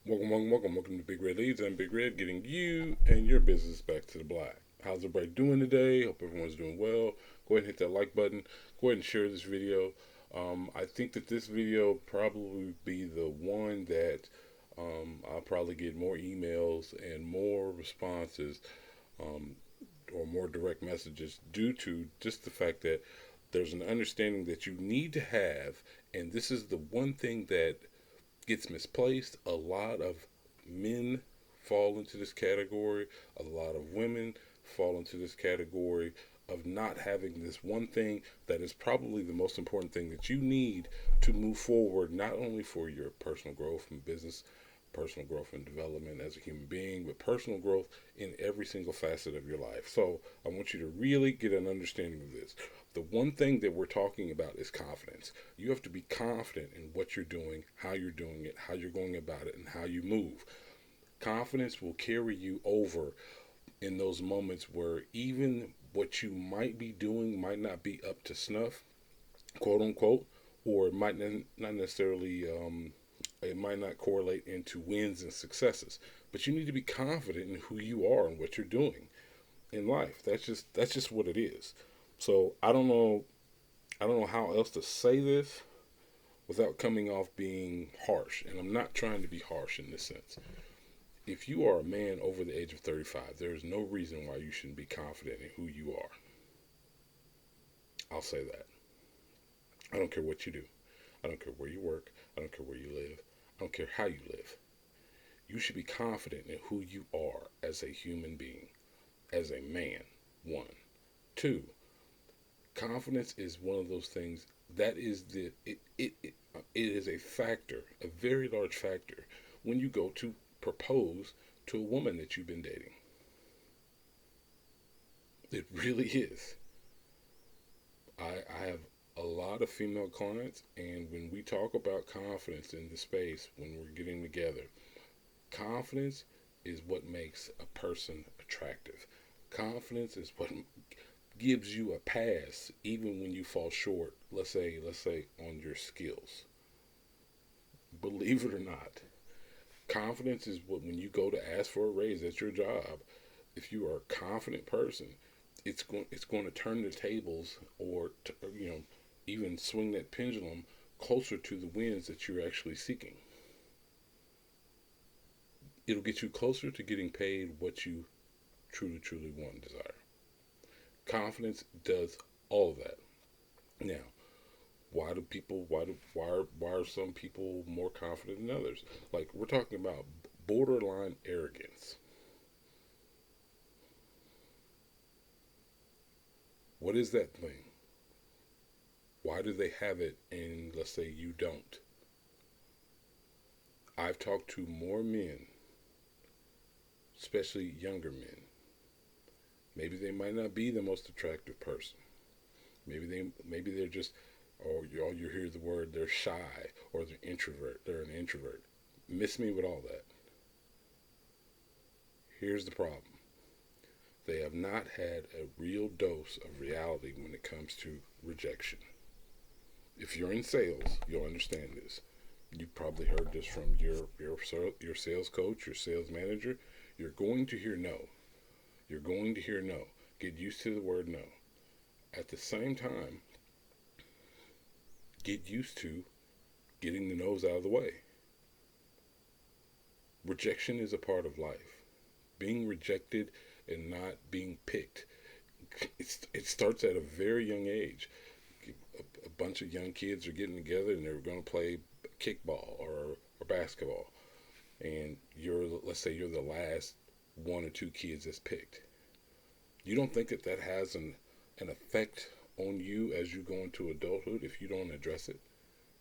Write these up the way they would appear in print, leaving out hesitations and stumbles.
Welcome to Big Red Leads. I'm Big Red, getting you and your business back to the black. How's everybody doing today? Hope everyone's doing well. Go ahead and hit that like button. Go ahead and share this video. I think that this video probably be the one that I'll probably get more emails and more responses, um, or more direct messages due to just the fact that there's an understanding that you need to have, and this is the one thing that gets misplaced. A lot of men fall into this category. A lot of women fall into this category of not having this one thing that is probably the most important thing that you need to move forward, not only for your personal growth and business, personal growth and development as a human being, but personal growth in every single facet of your life. So I want you to really get an understanding of this. The one thing that we're talking about is confidence. You have to be confident in what you're doing, how you're doing it, how you're going about it, and how you move. Confidence will carry you over in those moments where even what you might be doing might not be up to snuff, quote unquote, or it might not necessarily it might not correlate into wins and successes. But you need to be confident in who you are and what you're doing in life. That's just what it is. So I don't know how else to say this without coming off being harsh. And I'm not trying to be harsh in this sense. If you are a man over the age of 35, there is no reason why you shouldn't be confident in who you are. I'll say that. I don't care what you do. I don't care where you work. I don't care where you live. I don't care how you live. You should be confident in who you are as a human being, as a man. One. Two, confidence is one of those things that is it is a factor, a very large factor when you go to propose to a woman that you've been dating. It really is. I have a lot of female clients, and when we talk about confidence in the space, when we're getting together, confidence is what makes a person attractive. Confidence is what gives you a pass even when you fall short. Let's say on your skills. Believe it or not, confidence is what when you go to ask for a raise at your job. If you are a confident person, it's going to turn the tables, or even swing that pendulum closer to the wins that you're actually seeking. It'll get you closer to getting paid what you truly want and desire. Confidence does all of that. Now, why are some people more confident than others? Like, we're talking about borderline arrogance. What is that thing? Why do they have it and let's say you don't? I've talked to more men, especially younger men. Maybe they might not be the most attractive person. Maybe they're just, or you hear the word, they're shy, or they're introvert. They're an introvert. Miss me with all that. Here's the problem: they have not had a real dose of reality when it comes to rejection. If you're in sales, you'll understand this. You probably heard this from your sales coach, your sales manager. You're going to hear no. You're going to hear no. Get used to the word no. At the same time, get used to getting the no's out of the way. Rejection is a part of life. Being rejected and not being picked, it starts at a very young age. A bunch of young kids are getting together and they're going to play kickball or basketball. And let's say you're the last one or two kids that's picked. You don't think that has an effect on you as you go into adulthood if you don't address it?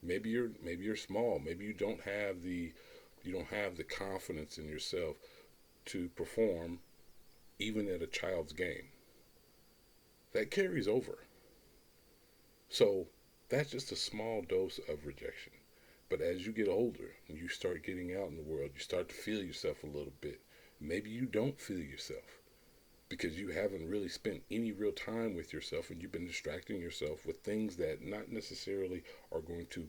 Maybe you're small. Maybe you don't have the confidence in yourself to perform even at a child's game. That carries over. So that's just a small dose of rejection. But as you get older and you start getting out in the world, you start to feel yourself a little bit. Maybe you don't feel yourself because you haven't really spent any real time with yourself and you've been distracting yourself with things that not necessarily are going to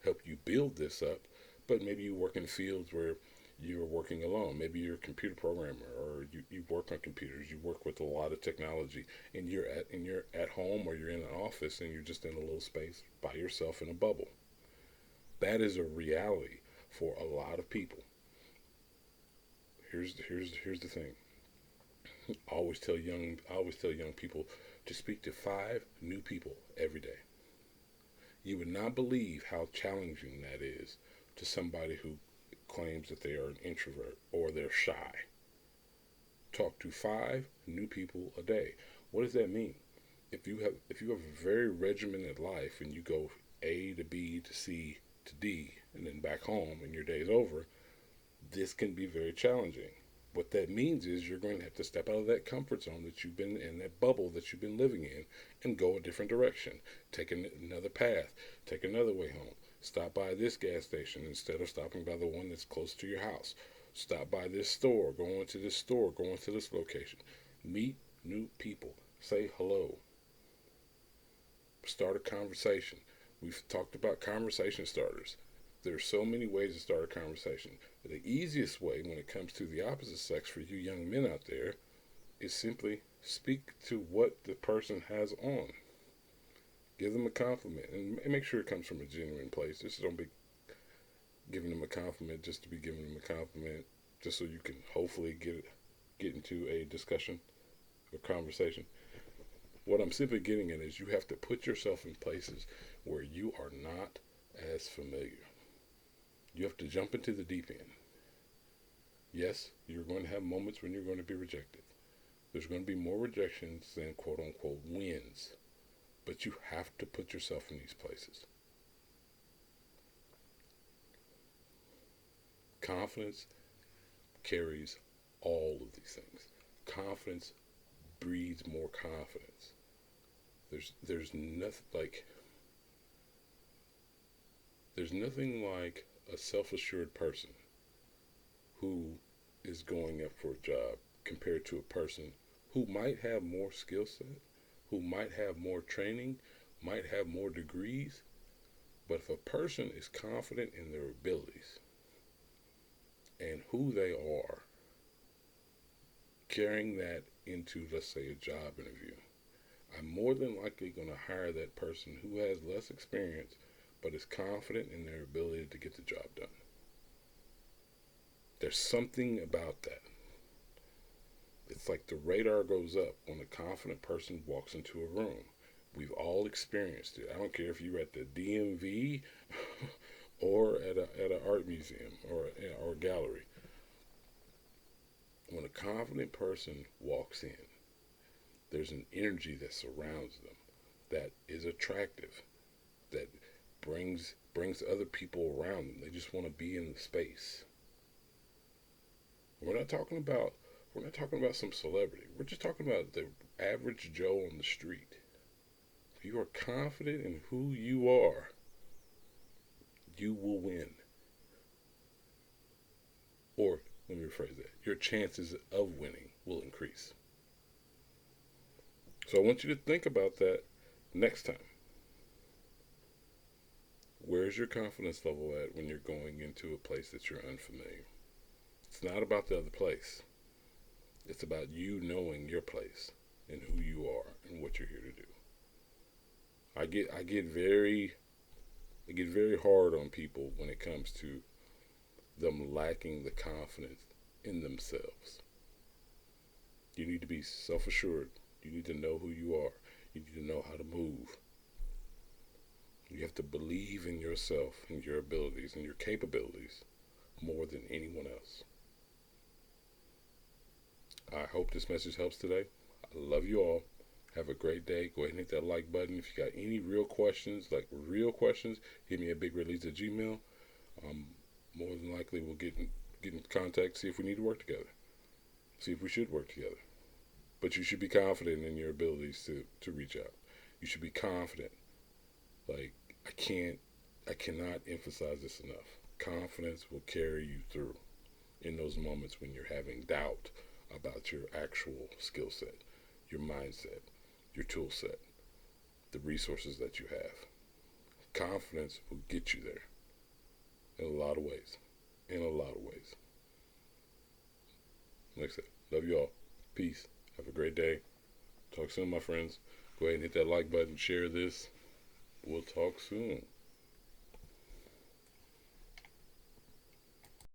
help you build this up, but maybe you work in fields where you're working alone. Maybe you're a computer programmer, or you work on computers. You work with a lot of technology, and you're at home, or you're in an office, and you're just in a little space by yourself in a bubble. That is a reality for a lot of people. Here's the thing. I always tell young people to speak to 5 new people every day. You would not believe how challenging that is to somebody who claims that they are an introvert or they're shy. Talk to 5 new people a day. What does that mean? If you have a very regimented life and you go A to B to C to D and then back home and your day's over, this can be very challenging. What that means is you're going to have to step out of that comfort zone that you've been in, that bubble that you've been living in, and go a different direction. Take another path. Take another way home. Stop by this gas station instead of stopping by the one that's close to your house. Stop by this store. Go into this store. Go into this location. Meet new people. Say hello. Start a conversation. We've talked about conversation starters. There are so many ways to start a conversation. The easiest way when it comes to the opposite sex for you young men out there is simply speak to what the person has on. Give them a compliment and make sure it comes from a genuine place. Just don't be giving them a compliment just to be giving them a compliment, just so you can hopefully get into a discussion or conversation. What I'm simply getting at is you have to put yourself in places where you are not as familiar. You have to jump into the deep end. Yes, you're going to have moments when you're going to be rejected. There's going to be more rejections than quote unquote wins. But you have to put yourself in these places. Confidence carries all of these things. Confidence breeds more confidence. There's nothing like a self-assured person who is going up for a job compared to a person who might have more skill set, who might have more training, might have more degrees. But if a person is confident in their abilities and who they are, carrying that into, let's say, a job interview, I'm more than likely going to hire that person who has less experience but is confident in their ability to get the job done. There's something about that. It's like the radar goes up when a confident person walks into a room. We've all experienced it. I don't care if you're at the DMV or at an art museum or a gallery. When a confident person walks in, there's an energy that surrounds them that is attractive, that brings other people around them. They just want to be in the space. We're not talking about some celebrity. We're just talking about the average Joe on the street. If you are confident in who you are, you will win. Or, let me rephrase that, your chances of winning will increase. So I want you to think about that next time. Where's your confidence level at when you're going into a place that you're unfamiliar? It's not about the other place. It's about you knowing your place and who you are and what you're here to do. I get very hard on people when it comes to them lacking the confidence in themselves. You need to be self-assured. You need to know who you are. You need to know how to move. You have to believe in yourself and your abilities and your capabilities more than anyone else. I hope this message helps today. I love you all. Have a great day. Go ahead and hit that like button. If you got any real questions, hit me at bigreleads at gmail. More than likely we'll get in contact, see if we need to work together. See if we should work together. But you should be confident in your abilities to reach out. You should be confident. I cannot emphasize this enough. Confidence will carry you through in those moments when you're having doubt about your actual skill set, your mindset, your tool set, the resources that you have. Confidence will get you there in a lot of ways. Like I said, love you all. Peace. Have a great day. Talk soon, my friends. Go ahead and hit that like button. Share this. We'll talk soon.